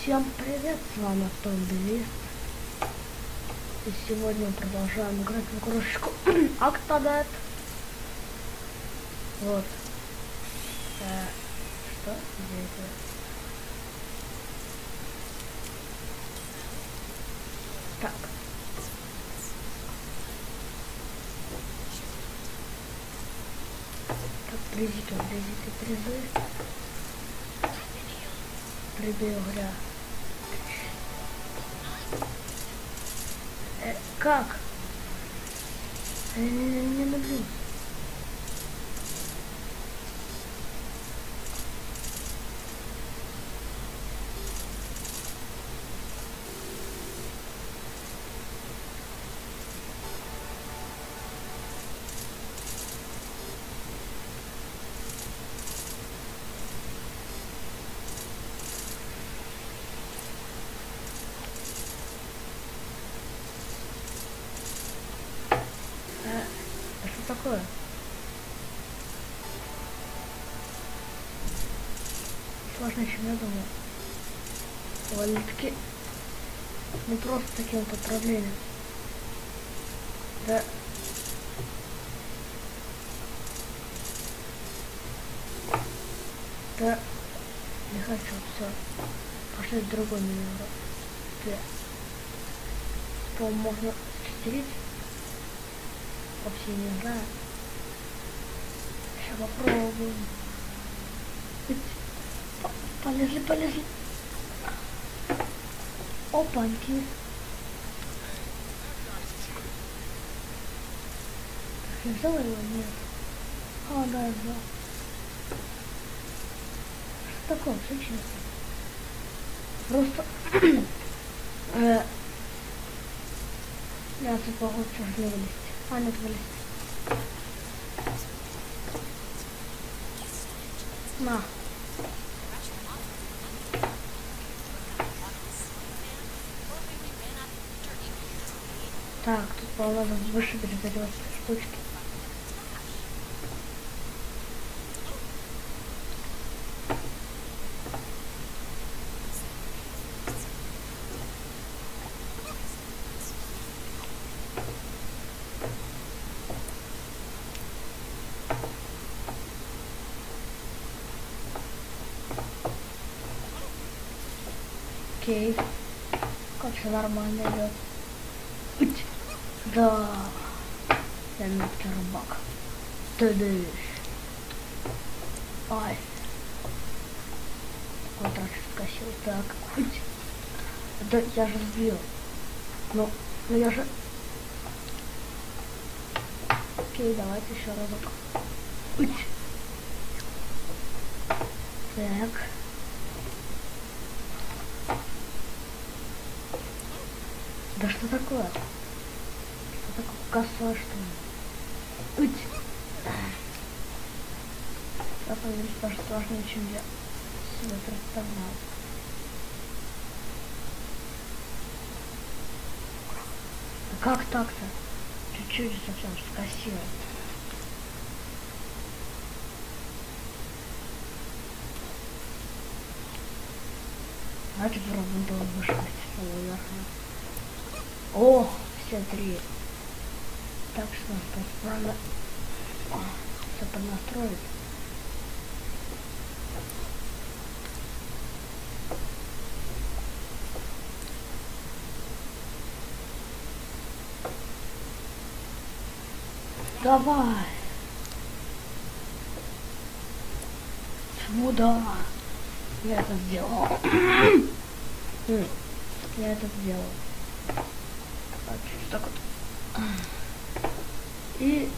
Всем привет, с вами Автомобилист. И сегодня мы продолжаем играть в игрушечку Octodad. Вот. Что? Где это? Так. Так, призы. Прибил гря. Как? Я не люблю. Что такое? Сложнее, чем я думал. Довольно-таки не просто таким вот отправлением. Да. Да. Не хочу, все. Пошли в другой номер. Где? По-моему, можно чистерить. Вообще не знаю. Сейчас попробуем. Полезли. Опаньки. Я взял его? Нет. Да, я взял. Что такое? Все честно. Просто... Я тут могу чужие вылезть. Нет, вылезть. На. Так, тут, по-моему, надо выше перезарядить штучки. Окей. Как все нормально идет. Да. Я мистер Бак. Ты даешь. Ай. Вот раз скосил. Так. Да я же сбил. Ну я же. Окей, давайте еще разок. Так. Да что такое? Что такое косое, что ли? Я поверю, что даже сложнее, чем я себе представлял. Да как так-то? Чуть-чуть совсем скосило. Давайте попробуем было вышибать наверх. О, все три. Так что надо все поднастроить. Давай. Сюда. Я это сделал. Я это сделал. Так вот. И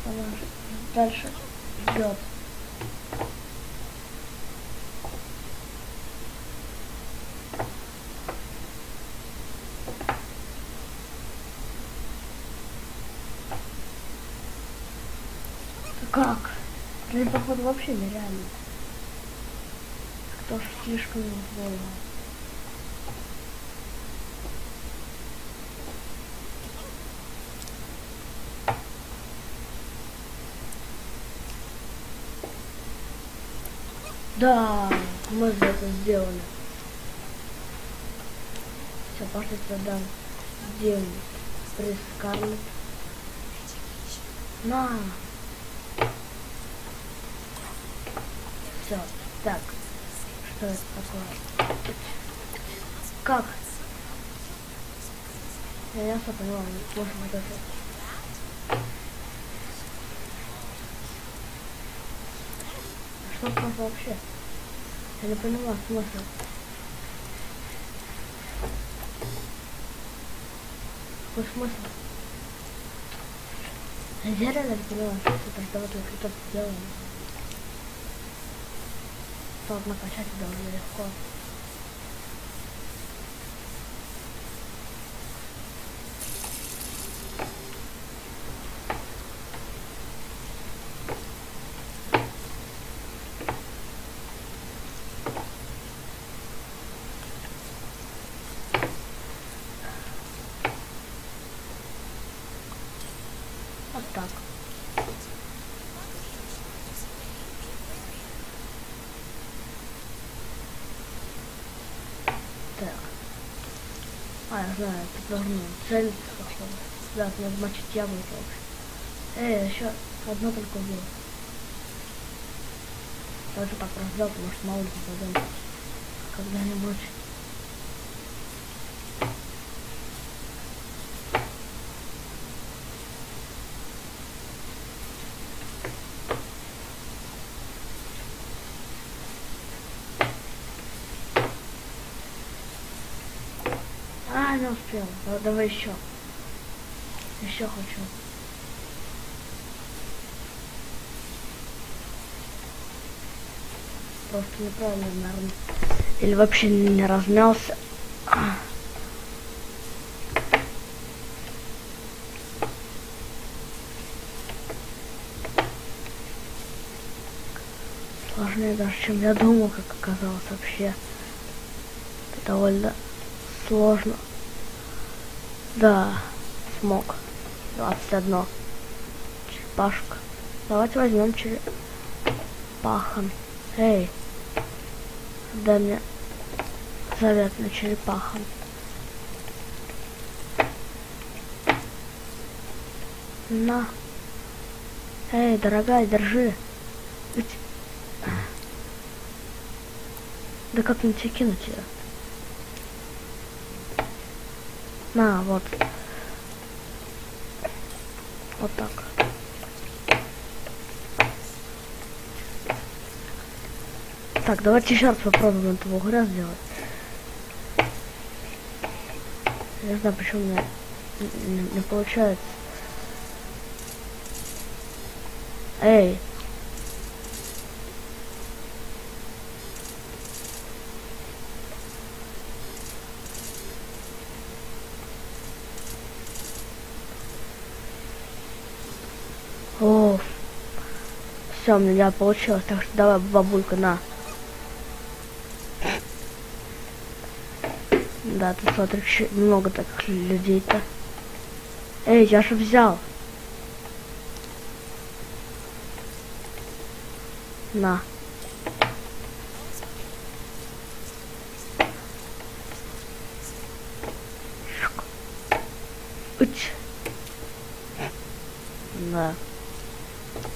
что нас дальше ждет? Как? Это, походу, вообще нереально. Кто ж слишком больно. Да, мы же это сделали. Все, пошли сюда. Где приз Скарлетт? На! Все, так. Что это такое? Как? Я все поняла, можно вот это. Что там вообще? Я не поняла смысл. Какой смысл? Я реально не поняла, что это раздавать что-то сделано. Стоп, накачать довольно легко. Вот так. Так. А, я знаю, это должно целиться походу. Да, надо мочить яблоко вообще. Еще одно только убил. Давайте так раздел, может мало ли попадем когда-нибудь. Не успел. Давай еще. Еще хочу. Просто неправильно, наверное. Или вообще не размялся. Сложнее даже, чем я думал, как оказалось вообще. Это довольно сложно. Да, смог. 21. Черепашка. Давайте возьмем черепахан. Эй, дай мне заветный черепахан. На. Эй, дорогая, держи. Да как мне тебе кинуть ее? На, вот. Вот так. Так, давайте еще раз попробуем этого угря сделать. Я не знаю, почему у меня не получается. Эй! О, все, у меня получилось, так что давай, бабулька, на. Да, ты смотри, много таких людей-то. Эй, я же взял. На. Уч. Да.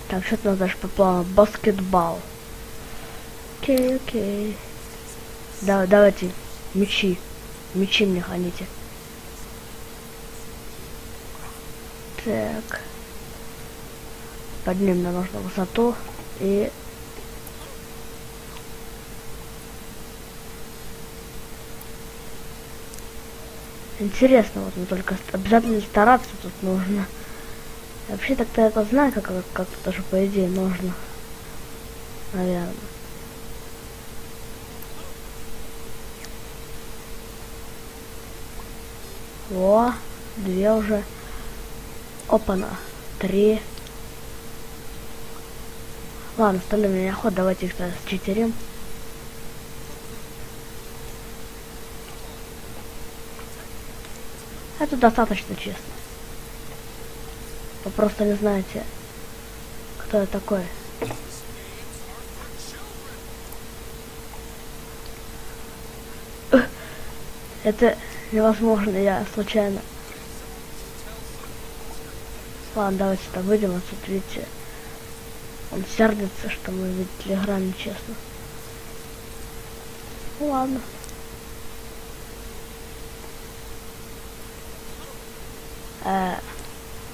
Так, что-то у нас даже по плану баскетбол. Окей, окей. Да, давайте, мячи. Мячи мне хоните. Так. Поднимем на нужную высоту. И... Интересно, вот но только обязательно стараться тут нужно. Вообще так-то я знаю, как тоже по идее нужно. Наверное. О, 2 уже. Опа-на. 3. Ладно, остальные у меня ход, давайте их считерим. Это достаточно честно. Вы просто не знаете, кто я такой. Это невозможно, я случайно. Ладно, давайте сюда выйдем, отсюда, видите. Он сердится, что мы видели играем нечестно. Ну ладно.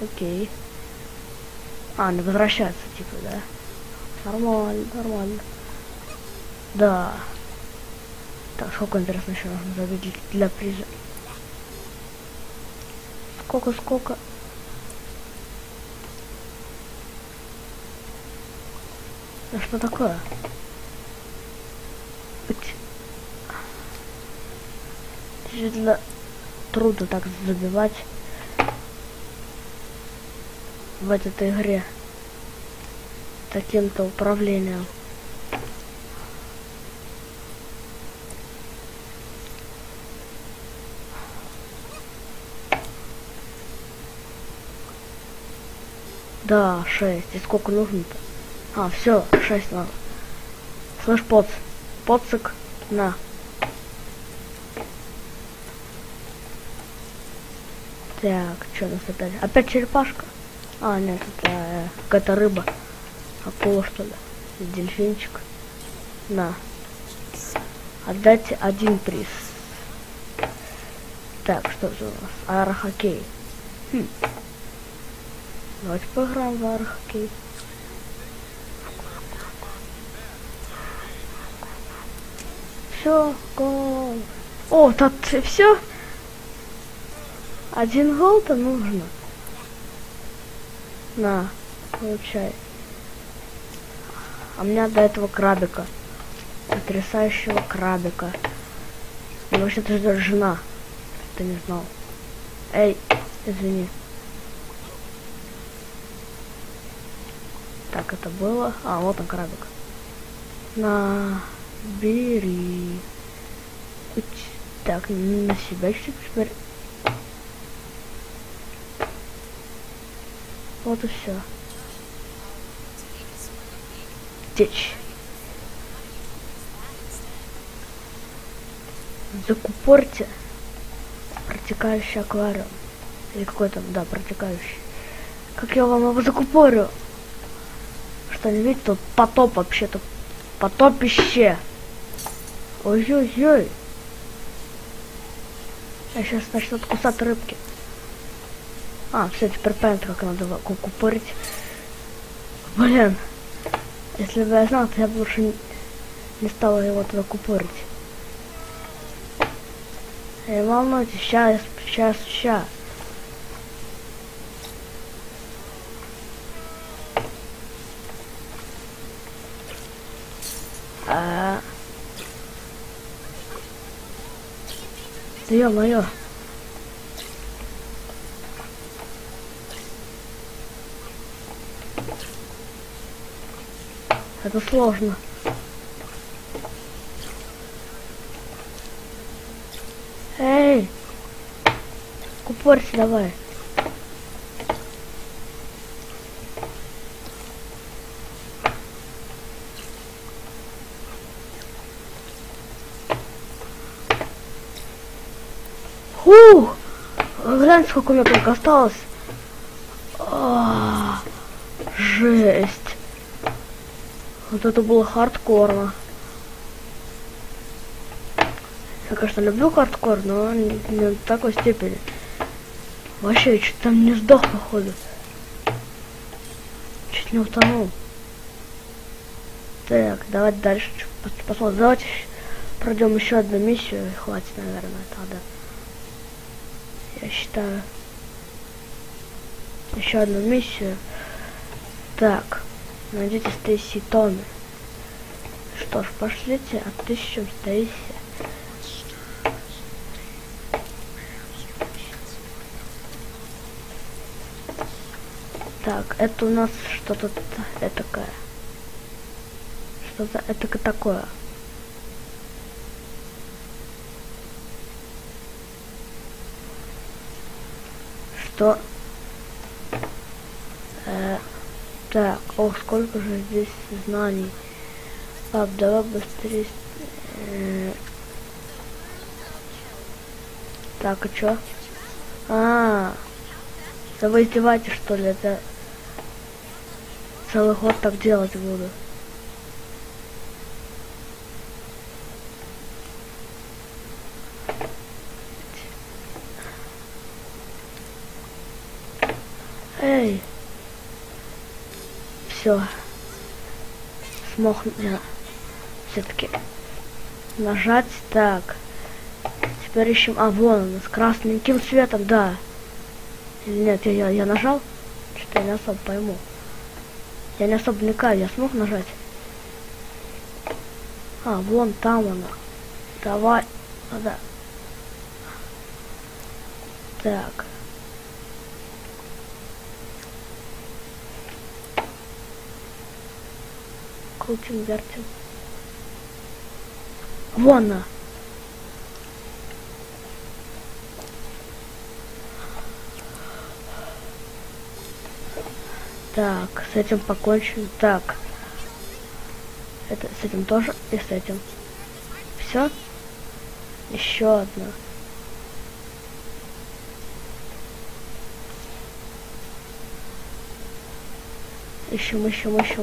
Окей. А, не возвращается, типа, да? Нормально, нормально. Да. Так, сколько, интересно, еще нужно забить для приза? Сколько? Да что такое? Действительно трудно так забивать в этой игре таким-то управлением. Да, 6. И сколько нужно-то? А, все, 6 надо. Слышь, поцик, на. Так, что у нас опять? Опять черепашка? А, нет, это какая-то рыба. Акула, что ли? Дельфинчик. На. Отдайте один приз. Так, что же у нас? Аэрохоккей. Давайте поиграем в аэрохоккей. Все, гол. О, тут все. Один гол-то нужно. На, получай. А у меня до этого крабика. Потрясающего крабика. Меня вообще-то ждет жена. Ты не знал. Эй, извини. Так, это было. А, вот он крабик. На, бери. Так, на себя чуть-чуть теперь. Вот и все. Течь. Закупорьте протекающий аквариум. Или какой там, да, протекающий. Как я вам его закупорю? Что не видите, тут потоп вообще-то. Потопище. Ой-ой-ой. Я сейчас начну кусать рыбки. А, все, теперь понятно, как надо купорить. Блин. Если бы я знал, то я бы лучше не стала его туда купорить. Не волнуйтесь, сейчас. Да ё-моё. Это сложно. Эй! Купорься давай. Фух! Глянь, сколько у меня только осталось. Жесть. Вот это было хардкорно. Я, конечно, люблю хардкор, но не в такой степени. Вообще, я чуть там не сдох, походу. Чуть не утонул. Так, давайте дальше посмотрим. Давайте пройдем еще одну миссию. И хватит, наверное, тогда. Я считаю. Еще одну миссию. Так. Найдите Стейси Томми. Что ж, пошлите, отыщем Стейси. Так, это у нас что-то этакое. Что-то этакое такое. Что? Так, ох, сколько же здесь знаний. Пап, давай быстрее. Так, и чё? Да вы издеваетесь, что ли? Это целый год так делать буду. Эй! Все. Смог меня все-таки нажать. Так. Теперь ищем. А, вон он, с красненьким цветом, да. Или нет, я нажал? Что-то я не особо пойму. Я не особо вникаю, я смог нажать? А, вон там она. Давай. Да. Так. Крутим, вертим. Вон она. Так, с этим покончим. Так. Это с этим тоже и с этим. Все. Еще одна. Ищем,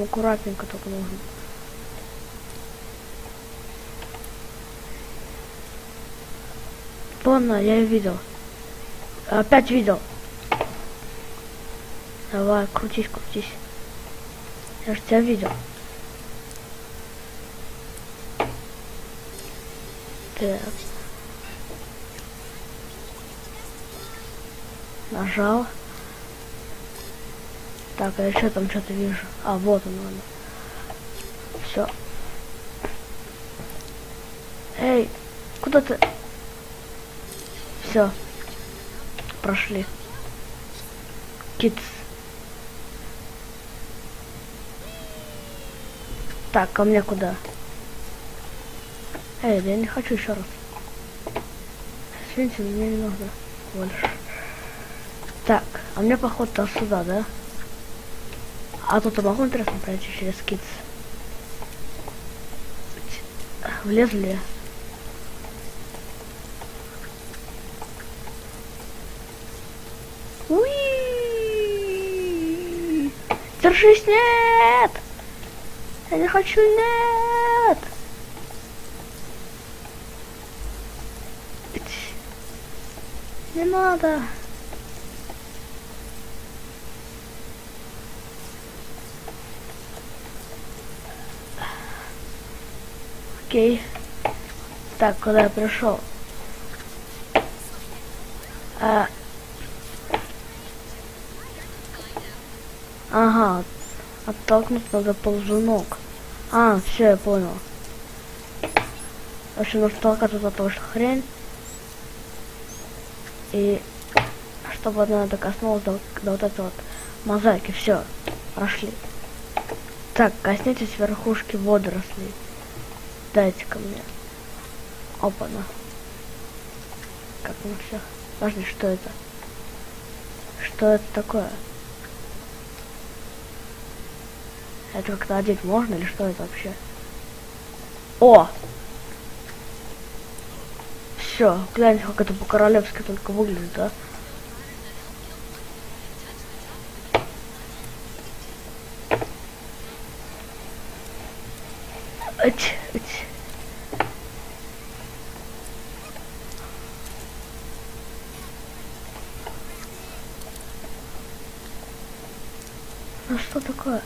аккуратненько только нужно. Вон, я ее видел. Опять видел. Давай, крутись. Я же тебя видел. Так. Нажал. Так, а я что там что-то вижу? А, вот он. Все. Эй, куда ты? Все. Прошли. Kids. Так, ко мне куда? Эй, да я не хочу еще раз. Извините, мне не нужно больше. Так, а мне походу сюда, да? А тут я могу, интересно, пройти через Kids? Влезли? Уи! Держись, нет! Я не хочу, нет! Не надо! Окей. Так, куда я пришел? Ага, оттолкнуть надо ползунок. А, все, я понял. В общем, нужно толкаться за то, что хрень. И чтобы она докоснулась до вот этой вот мозаики. Все, прошли. Так, коснитесь верхушки водорослей. Дайте-ка мне. Опа-на. Как у нас все. Подожди, что это? Что это такое? Это как-то одеть можно или что это вообще? О! Все, гляньте, как это по-королевски только выглядит, да? Эть. Ну что такое?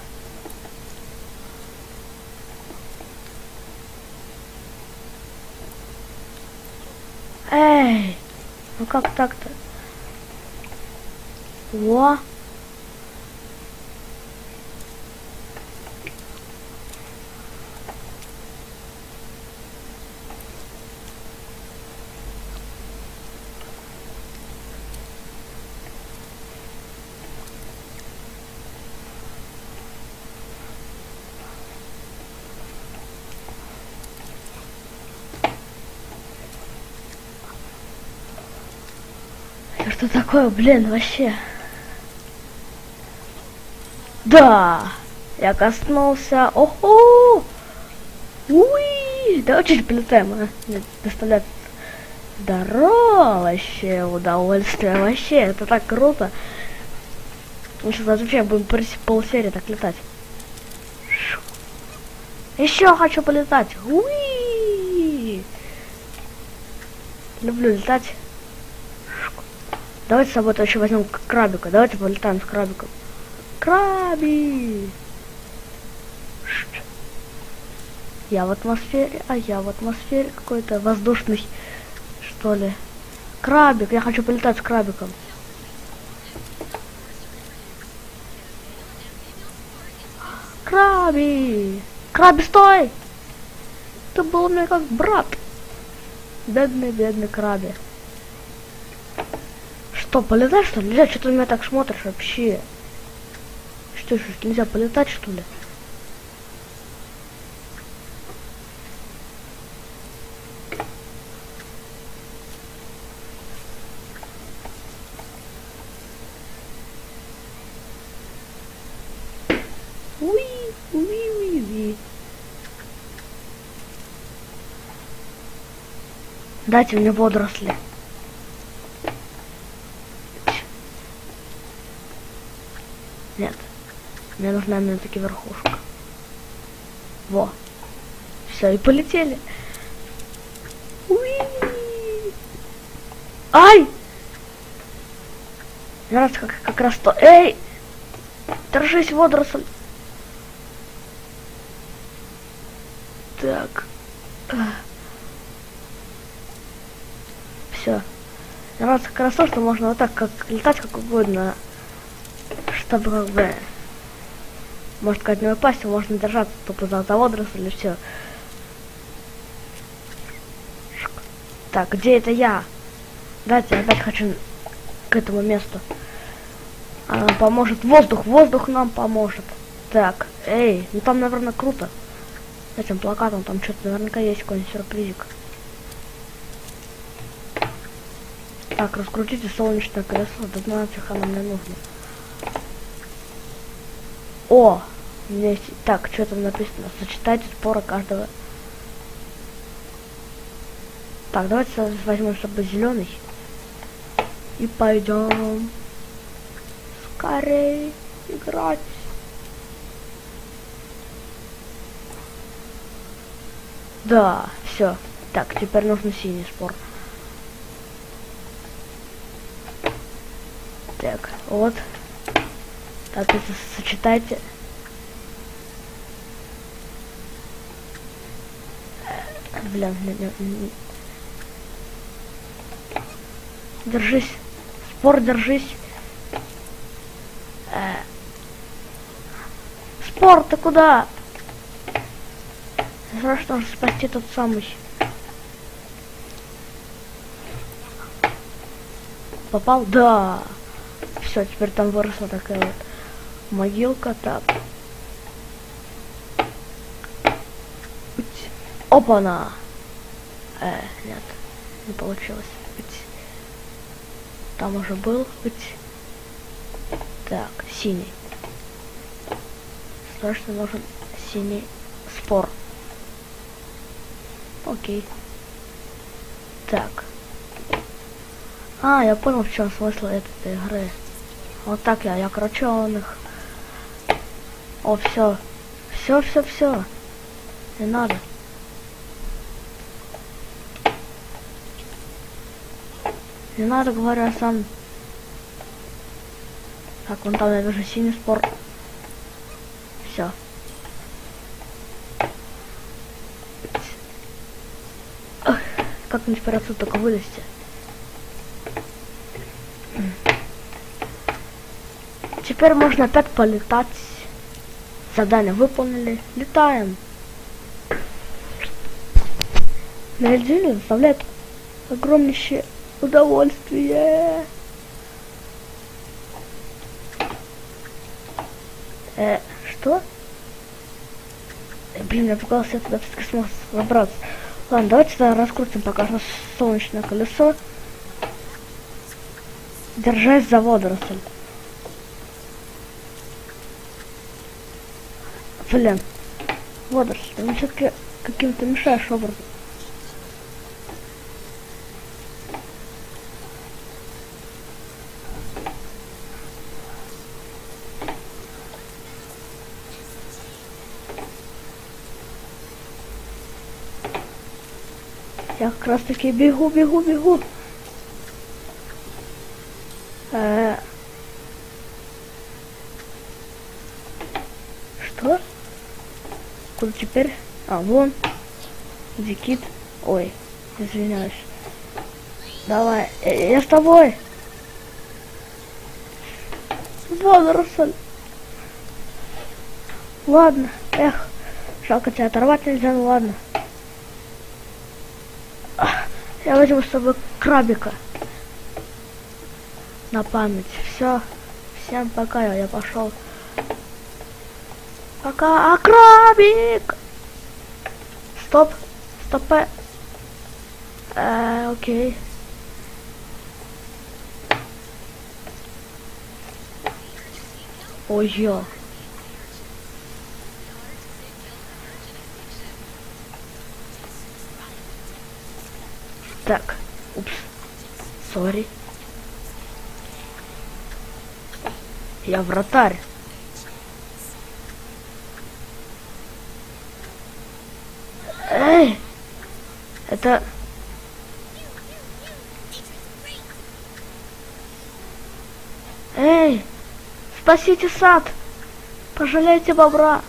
Эй! Ну как так-то? Во! Что такое, блин, вообще? Да! Я коснулся. Охо! Уи! Давай чуть полетаем, а? Нет, доставляет Здорово, вообще, удовольствие, вообще, это так круто. Мы сейчас вообще будем полсерии так летать. Еще хочу полетать. Уи! Люблю летать. Давайте с собой еще возьмем крабика. Давайте полетаем с крабиком. Краби! Я в атмосфере, а я в атмосфере какой-то воздушный, что ли. Крабик, я хочу полетать с крабиком. Краби! Краби, стой! Ты был мне как брат. Бедный, бедный краби. Что, полетать что ли? Нельзя, что ты на меня так смотришь вообще? Что еще, нельзя полетать что ли? Уи. Дайте мне водоросли. Нет. Мне нужна именно таки верхушка. Во. Все, и полетели. Уи. Ай! Раз как раз то. Эй! Держись, водоросль. Так. Все. Раз как раз то, что можно вот так как летать как угодно. Чтобы как бы может от него упасть, можно держаться тупо за водоросль или все. Так, где это я? Дайте, я опять хочу к этому месту. Она нам поможет. Воздух нам поможет. Так, эй, ну там, наверное, круто. С этим плакатом там что-то наверняка есть какой-нибудь сюрпризик. Так, раскрутите солнечное колесо, да нафиг оно мне нужно. О! У меня есть... Так, что там написано? Сочетайте споры каждого. Так, давайте возьмем с собой зеленый. И пойдем скорее играть. Да, все. Так, теперь нужен синий спор. Так, вот. Так, это сочетайте. Блин, держись. Спор, держись. Спор, ты куда? Срочно нужно спасти тот самый. Попал? Да. Все, теперь там выросла такая вот могилка. Так. Опа-на! Нет, не получилось. Там уже был. Так, синий. Срочно нужен синий спор. Окей. Так. А, я понял, в чем смысл этой игры. Вот так я короче, он их. О, все. Все. Не надо. Не надо, говорю, я сам. Так, вон там я вижу синий спор. Все. Как мне теперь отсюда только вылезти? Теперь можно опять полетать. Задание выполнили. Летаем. На деле доставляет огромнейшее удовольствие. Что? Блин, я пытался туда все-таки смог забраться. Ладно, давайте тогда раскрутим пока что солнечное колесо. Держась за водоросль. Блин, водоросль, ты мне все-таки каким-то мешаешь образом. Я как раз таки бегу. Что? Куда теперь? А, вон. Где кит? Ой, извиняюсь. Давай, я с тобой. Водоросль. Ладно, эх, жалко тебя оторвать нельзя, ну ладно. Я возьму с собой крабика. На память. Все. Всем пока, я пошел. Пока, крабик! Стоп. Окей. Ой-ё. Так, упс, сори. Я вратарь. Эй! Это... Эй! Спасите сад! Пожалейте бобра!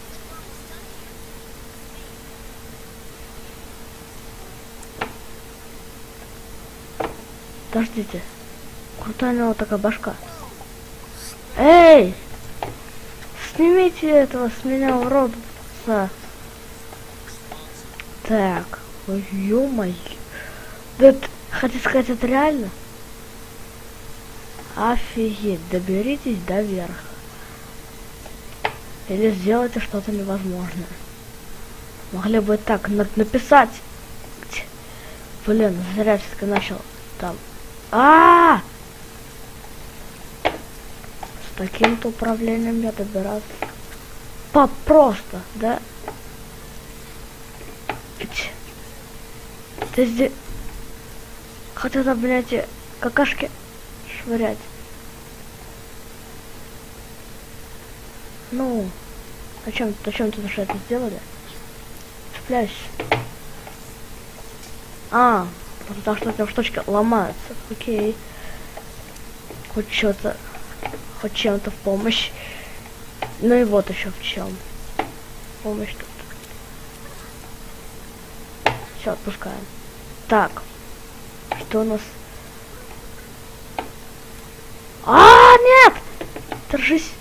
Подождите. Крутая у него такая башка. Эй! Снимите этого с меня, уродца. Так. Ой, ё-моё. Да это, хотите сказать, это реально? Офигеть. Доберитесь до верха. Или сделайте что-то невозможное. Могли бы так написать. Блин, зря все-таки начал там. С таким-то управлением я добираться просто, да? Ты здесь хотят, блядь, какашки швырять. Ну, зачем ты что это сделали? Цепляюсь. Потому что там штучки ломаются. Окей. Хоть что-то, хоть чем-то в помощь. Ну и вот еще в чем. Помощь тут. Все, отпускаем. Так. Что у нас? Нет! Держись.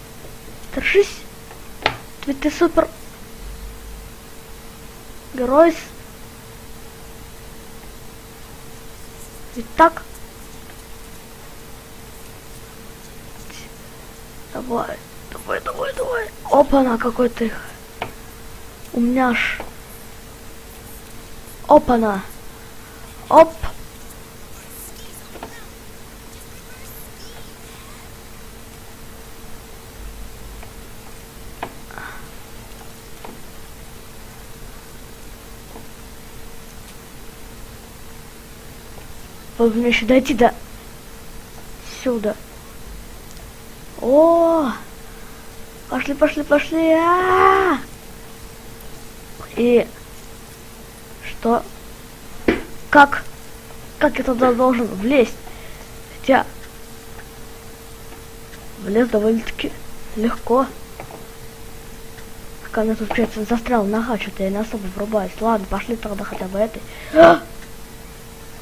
Ведь ты супер. Герой. Ведь так? Давай. Опа-на, какой ты. У меня аж. Опа-на. Оп. Вы мне еще дойти до сюда. О, пошли. И что? Как я туда должен влезть? Хотя влез довольно-таки легко. Пока мне тут, получается, застрял нога, что-то я не особо врубаюсь. Ладно, пошли тогда хотя бы этой.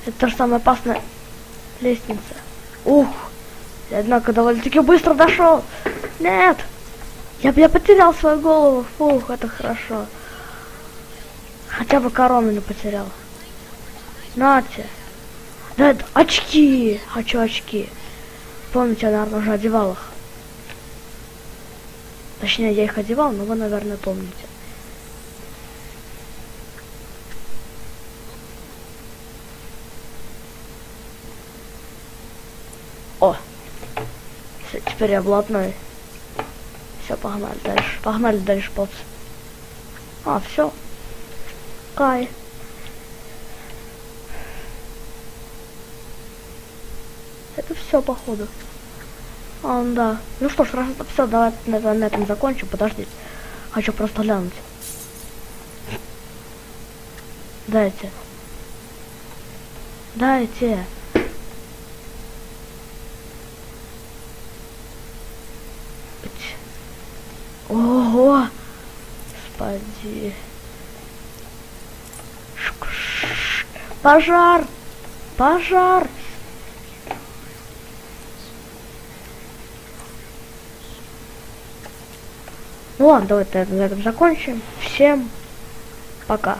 Это та же самая опасная лестница. Ух! Я, однако, довольно-таки быстро дошел. Нет! Я потерял свою голову. Фух, это хорошо. Хотя бы корону не потерял. Нате. Да, это очки. Хочу очки. Помните, я, наверное, уже одевал их. Точнее, я их одевал, но вы, наверное, помните. О! Все, теперь я блатной. Все, погнали дальше. Погнали дальше, поц. Все. Кай. Это все, походу. Да. Ну что ж, раз это все, давай на этом закончим. Подождите. Хочу просто глянуть. Дайте. Дайте. Ого! Господи. Пожар! Пожар! Ну ладно, давайте на этом закончим. Всем пока.